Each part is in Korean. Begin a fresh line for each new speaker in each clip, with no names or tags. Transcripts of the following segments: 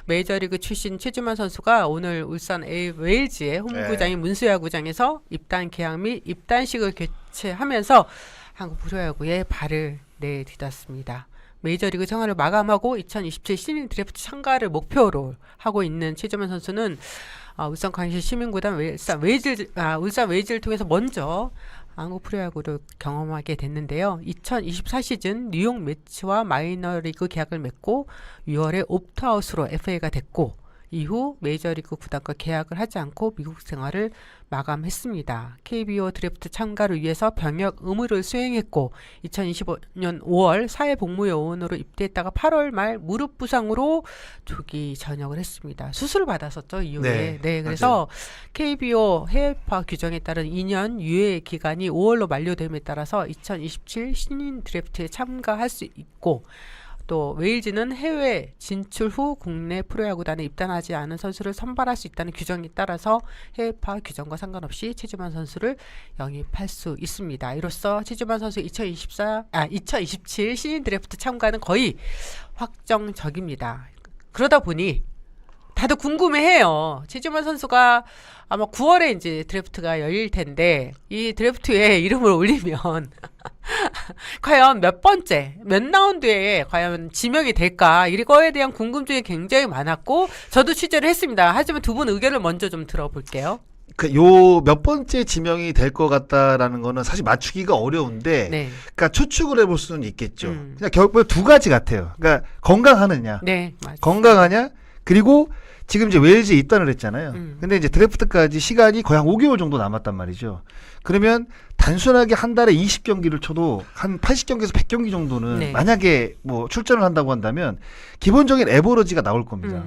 메이저리그 출신 최주만 선수가 오늘 울산 웨일즈의 홈구장인 문수야구장에서 입단 계약 및 입단식을 개최하면서 한국 프로야구에 발을 내딛었습니다. 메이저리그 생활을 마감하고 2027 신인 드래프트 참가를 목표로 하고 있는 최주만 선수는 울산 광시 시민구단 울산 웨이즈를 통해서 먼저 한국 프로야구를 경험하게 됐는데요. 2024 시즌 뉴욕 매치와 마이너리그 계약을 맺고 6월에 옵트아웃으로 FA가 됐고 이후 메이저리그 구단과 계약을 하지 않고 미국 생활을 마감했습니다. KBO 드래프트 참가를 위해서 병역 의무를 수행했고 2025년 5월 사회복무요원으로 입대했다가 8월 말 무릎 부상으로 조기 전역을 했습니다. 수술을 받았었죠, 이후에. 네, 그래서 KBO 해외파 규정에 따른 2년 유예 기간이 5월로 만료됨에 따라서 2027 신인 드래프트에 참가할 수 있고 또 웨일즈는 해외 진출 후 국내 프로야구단에 입단하지 않은 선수를 선발할 수 있다는 규정에 따라서 해외파 규정과 상관없이 최주만 선수를 영입할 수 있습니다. 이로써 최주만 선수 2027 신인 드래프트 참가는 거의 확정적입니다. 그러다 보니 다들 궁금해해요. 최주만 선수가 아마 9월에 이제 드래프트가 열릴 텐데 이 드래프트에 이름을 올리면 과연 몇 번째, 몇 라운드에 과연 지명이 될까 이거에 대한 궁금증이 굉장히 많았고 저도 취재를 했습니다. 하지만 두 분 의견을 먼저 좀 들어볼게요.
요 몇 번째 지명이 될 것 같다라는 거는 사실 맞추기가 어려운데,
네.
그러니까 추측을 해볼 수는 있겠죠. 그냥 결국 두 가지 같아요. 그러니까 건강하느냐,
네, 맞습니다.
건강하냐, 그리고 지금 이제 웨일즈에 입단을 했잖아요. 근데 이제 드래프트까지 시간이 거의 한 5개월 정도 남았단 말이죠. 그러면 단순하게 한 달에 20경기를 쳐도 한 80경기에서 100경기 정도는
네.
만약에 뭐 출전을 한다고 한다면 기본적인 에버러지가 나올 겁니다.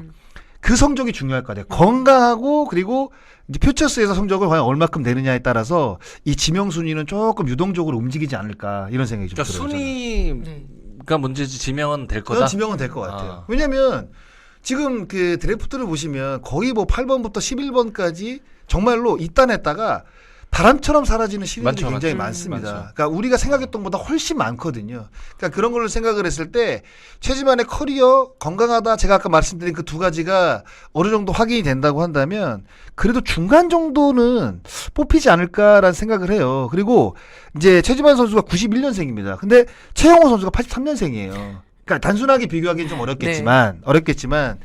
그 성적이 중요할 거 같아요. 건강하고 그리고 이제 퓨처스에서 성적을 과연 얼마큼 내느냐에 따라서 이 지명 순위는 조금 유동적으로 움직이지 않을까 이런 생각이 좀
그러니까
들어요.
순위가 문제지 지명은 될 거다.
그건 지명은 될 것 같아요. 왜냐면 지금 그 드래프트를 보시면 거의 뭐 8번부터 11번까지 정말로 입단했다가 바람처럼 사라지는 시리즈들이
많죠,
굉장히
많죠.
많습니다.
많죠.
그러니까 우리가 생각했던 것보다 훨씬 많거든요. 그러니까 그런 걸로 생각을 했을 때 최지만의 커리어, 건강하다, 제가 아까 말씀드린 그 두 가지가 어느 정도 확인이 된다고 한다면 그래도 중간 정도는 뽑히지 않을까라는 생각을 해요. 그리고 이제 최지만 선수가 91년생입니다. 근데 최영호 선수가 83년생이에요. 그러니까 단순하게 비교하기는 좀 어렵겠지만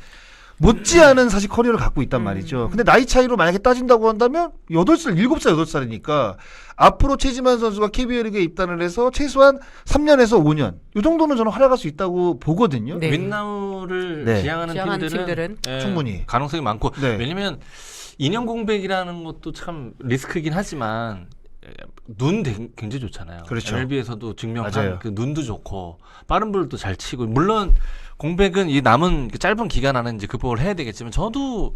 못지않은 사실 커리어를 갖고 있단 말이죠. 근데 나이 차이로 만약에 따진다고 한다면 8살, 7살, 8살이니까 앞으로 최지만 선수가 KBO 리그에 입단을 해서 최소한 3년에서 5년 이 정도는 저는 활약할 수 있다고 보거든요.
네.
윈나우를
네.
지향하는 팀들은
충분히 가능성이 많고
네.
왜냐면 2년 공백이라는 것도 참 리스크이긴 하지만 눈 굉장히 좋잖아요.
그렇죠.
MLB에서도 증명한
맞아요.
그 눈도 좋고 빠른 볼도 잘 치고 물론 공백은 이 남은 그 짧은 기간 안에 이제 극복을 해야 되겠지만 저도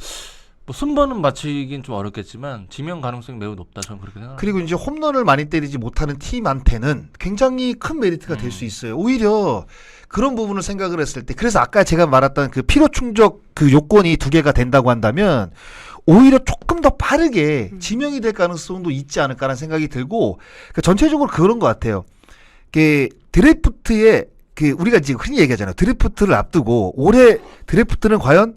뭐 순번은 맞추긴 좀 어렵겠지만 지명 가능성이 매우 높다 저는 그렇게 생각합니다.
그리고 이제 홈런을 많이 때리지 못하는 팀한테는 굉장히 큰 메리트가 될 수 있어요. 오히려 그런 부분을 생각을 했을 때 그래서 아까 제가 말했던 그 피로 충족 그 요건이 두 개가 된다고 한다면 오히려 조금 더 빠르게 지명이 될 가능성도 있지 않을까라는 생각이 들고 그러니까 전체적으로 그런 것 같아요. 그 드래프트에 그 우리가 지금 흔히 얘기하잖아요. 드래프트를 앞두고 올해 드래프트는 과연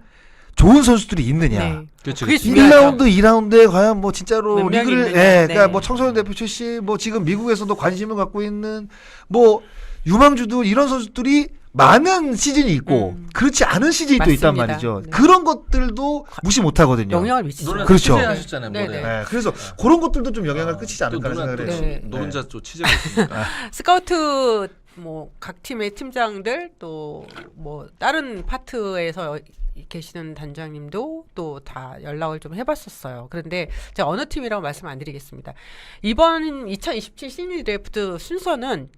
좋은 선수들이 있느냐.
네.
그렇죠.
그게
1라운드, 2라운드에 과연 뭐 진짜로
몇 명이
리그를
있느냐.
그러니까
네.
뭐 청소년 대표 출신 뭐 지금 미국에서도 관심을 갖고 있는 뭐 유망주들 이런 선수들이 많은 시즌이 있고 그렇지 않은 시즌이 또 있단
맞습니다.
말이죠.
네.
그런 것들도 무시 못 하거든요.
영향을 미치죠.
노란
그렇죠.
취재하셨잖아요.
네,
모레.
네.
네, 그래서 그런 것들도 좀 영향을 끼치지
또
않을까
누나
생각을
또
해요.
네.
노른자 쪽 취재가 있으니까.
스카우트 뭐 각 팀의 팀장들 또 뭐 다른 파트에서 계시는 단장님도 또 다 연락을 좀 해봤었어요. 그런데 제가 어느 팀이라고 말씀 안 드리겠습니다. 이번 2027 신인 드래프트 순서는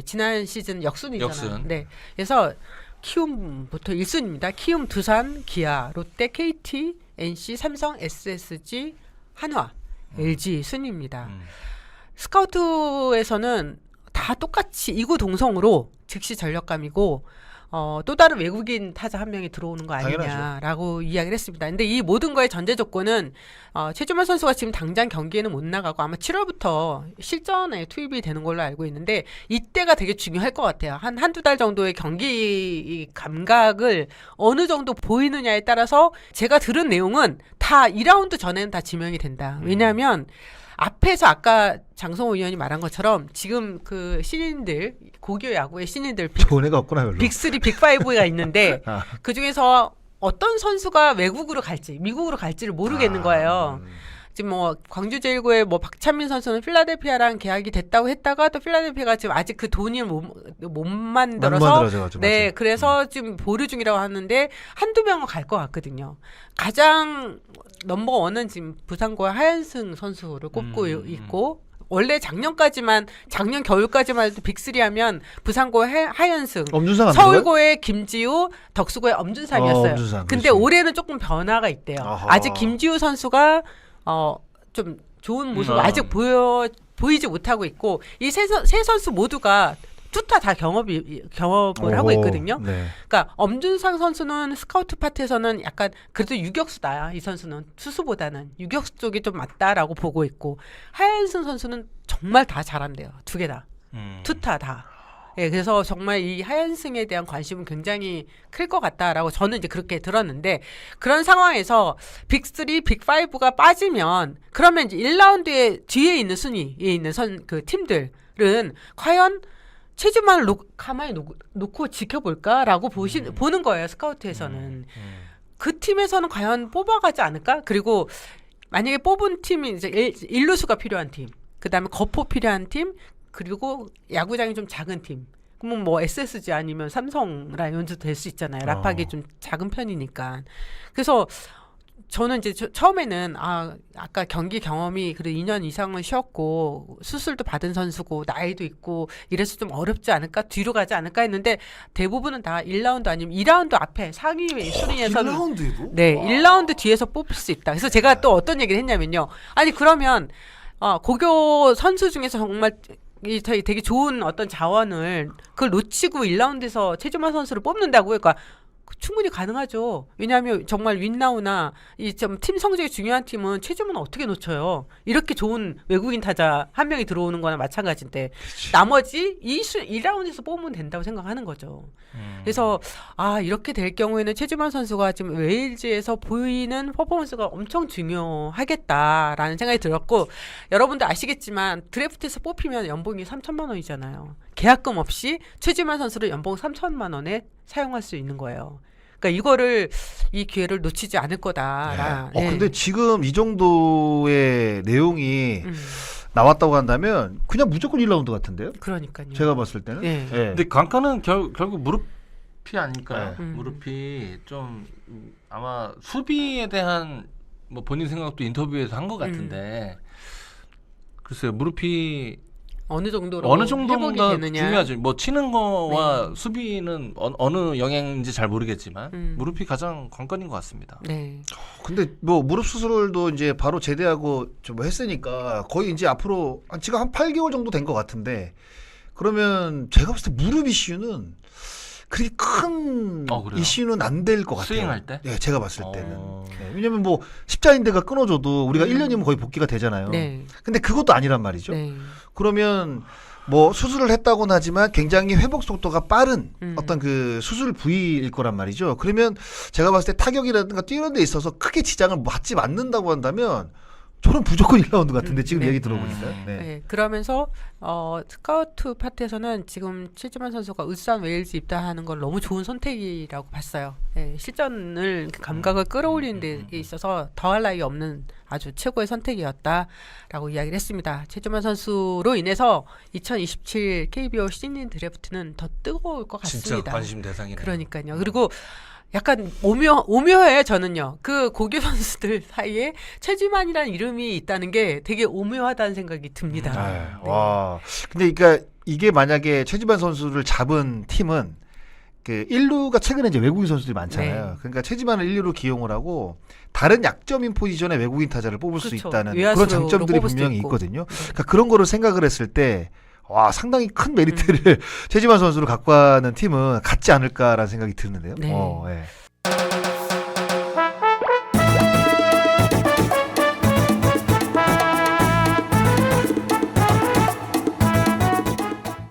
지난 시즌 역순이잖아요.
역순.
네, 그래서 키움부터 1순입니다. 키움, 두산, 기아, 롯데, KT, NC, 삼성, SSG, 한화, LG 순입니다. 스카우트에서는 다 똑같이 이구동성으로 즉시 전력감이고 또 다른 외국인 타자 한 명이 들어오는 거
당연하죠.
아니냐라고 이야기를 했습니다. 근데 이 모든 거의 전제 조건은 최주만 선수가 지금 당장 경기에는 못 나가고 아마 7월부터 실전에 투입이 되는 걸로 알고 있는데 이때가 되게 중요할 것 같아요. 한두 달 정도의 경기 감각을 어느 정도 보이느냐에 따라서 제가 들은 내용은 다 2라운드 전에는 다 지명이 된다. 왜냐하면 앞에서 아까 장성호 의원이 말한 것처럼 지금 그 신인들 고교 야구의 신인들
좋은 애가 없구나 별로.
빅3, 빅5가 있는데
아.
그중에서 어떤 선수가 외국으로 갈지 미국으로 갈지를 모르겠는 거예요. 지금 뭐 광주 제일고의 뭐 박찬민 선수는 필라델피아랑 계약이 됐다고 했다가 또 필라델피아가 지금 아직 그 돈을 못 만들어서
만들어져가지고,
네
맞아요.
그래서 지금 보류 중이라고 하는데 한두 명은 갈 것 같거든요. 가장 넘버 원은 지금 부산고의 하현승 선수를 꼽고 있고 원래 작년 겨울까지만 해도 빅3 하면 부산고의 하현승,
엄준상 안 들어가요?
서울고의 김지우, 덕수고의 엄준상이었어요.
엄준상,
근데
그렇지.
올해는 조금 변화가 있대요.
아하.
아직 김지우 선수가 좀 좋은 모습을 아직 보이지 못하고 있고 이 세 선수 모두가 투타 다 경험을 하고 있거든요.
네.
그러니까 엄준상 선수는 스카우트 파트에서는 약간 그래도 유격수다. 이 선수는 투수보다는 유격수 쪽이 좀 맞다라고 보고 있고 하현승 선수는 정말 다 잘한대요. 두 개 다. 투타 다. 예, 그래서 정말 이 하현승에 대한 관심은 굉장히 클 것 같다라고 저는 이제 그렇게 들었는데 그런 상황에서 빅3, 빅5가 빠지면 그러면 이제 1라운드에 뒤에 있는 순위에 있는 그 팀들은 과연 체주만을 가만히 놓고 지켜볼까라고 보는 거예요. 스카우트에서는. 그 팀에서는 과연 뽑아가지 않을까? 그리고 만약에 뽑은 팀이 이제 일루수가 필요한 팀, 그 다음에 거포 필요한 팀, 그리고 야구장이 좀 작은 팀. 그러면 뭐 SSG 아니면 삼성 라이온즈 될 수 있잖아요. 라팍이 좀 작은 편이니까. 그래서 저는 이제 처음에는 아까 경기 경험이 그래도 2년 이상은 쉬었고 수술도 받은 선수고 나이도 있고 이래서 좀 어렵지 않을까 뒤로 가지 않을까 했는데 대부분은 다 1라운드 아니면 2라운드 앞에 상위 순위에서는
1라운드에도?
네 1라운드 뒤에서 뽑힐 수 있다. 그래서 제가 또 어떤 얘기를 했냐면요. 아니 그러면 고교 선수 중에서 정말 되게 좋은 어떤 자원을 그걸 놓치고 1라운드에서 최주만 선수를 뽑는다고요. 그러니까 충분히 가능하죠. 왜냐하면 정말 윈나우나 이 좀 팀 성적이 중요한 팀은 최주만 어떻게 놓쳐요. 이렇게 좋은 외국인 타자 한 명이 들어오는 거나 마찬가지인데 나머지 2라운드에서 뽑으면 된다고 생각하는 거죠. 그래서 이렇게 될 경우에는 최주만 선수가 지금 웨일즈에서 보이는 퍼포먼스가 엄청 중요하겠다라는 생각이 들었고 여러분들 아시겠지만 드래프트에서 뽑히면 연봉이 3천만 원이잖아요. 계약금 없이 최주만 선수를 연봉 3천만 원에 사용할 수 있는 거예요. 그러니까 이 기회를 놓치지 않을 거다.
네. 근데 지금 이 정도의 내용이 나왔다고 한다면 그냥 무조건 1라운드 같은데요?
그러니까요.
제가 봤을 때는.
네.
네.
근데 관건은 결국 무릎이 아닐까요?
네.
무릎이 좀 아마 수비에 대한 뭐 본인 생각도 인터뷰에서 한 것 같은데 글쎄요 무릎이
어느 정도로
회복이
회복이 되느냐.
중요하죠. 뭐 치는 거와 수비는 어느 영향인지 잘 모르겠지만 무릎이 가장 관건인 것 같습니다.
네.
근데 뭐 무릎 수술도 이제 바로 제대하고 좀 했으니까 거의 이제 앞으로 지금 한 8개월 정도 된 것 같은데 그러면 제가 봤을 때 무릎 이슈는 그렇게 큰
그래요?
이슈는 안 될 것 같아요.
스윙할 때?
네, 제가 봤을 때는. 네, 왜냐면 뭐 십자인대가 끊어져도 우리가 1년이면 거의 복귀가 되잖아요.
네.
근데 그것도 아니란 말이죠.
네.
그러면 뭐 수술을 했다고는 하지만 굉장히 회복 속도가 빠른 어떤 그 수술 부위일 거란 말이죠. 그러면 제가 봤을 때 타격이라든가 뛰는 데 있어서 크게 지장을 받지 않는다고 한다면 저는 무조건 1라운드 같은데 지금
네.
얘기 들어보니까. 네.
네. 그러면서 스카우트 파트에서는 지금 최주만 선수가 울산 웨일즈 입단하는 걸 너무 좋은 선택이라고 봤어요. 네. 실전을 감각을 끌어올리는 데 있어서 더할 나위 없는 아주 최고의 선택이었다라고 이야기를 했습니다. 최주만 선수로 인해서 2027 KBO 신인 드래프트는 더 뜨거울 것 같습니다.
진짜 관심 대상이네요.
그러니까요. 그리고 약간 오묘해요, 저는요. 그 고교 선수들 사이에 최주만이라는 이름이 있다는 게 되게 오묘하다는 생각이 듭니다. 네.
와. 근데 그러니까 이게 만약에 최지만 선수를 잡은 팀은 그 1루가 최근에 이제 외국인 선수들이 많잖아요.
네.
그러니까 최지만을 1루로 기용을 하고 다른 약점인 포지션에 외국인 타자를 뽑을 수
그렇죠.
있다는
외야수로
그런 장점들이
뽑을 수도
분명히
있고.
있거든요. 그러니까 그런 거를 생각을 했을 때 와 상당히 큰 메리트를 최지만 선수를 갖고 가는 팀은 같지 않을까라는 생각이 드는데요.
네.
예.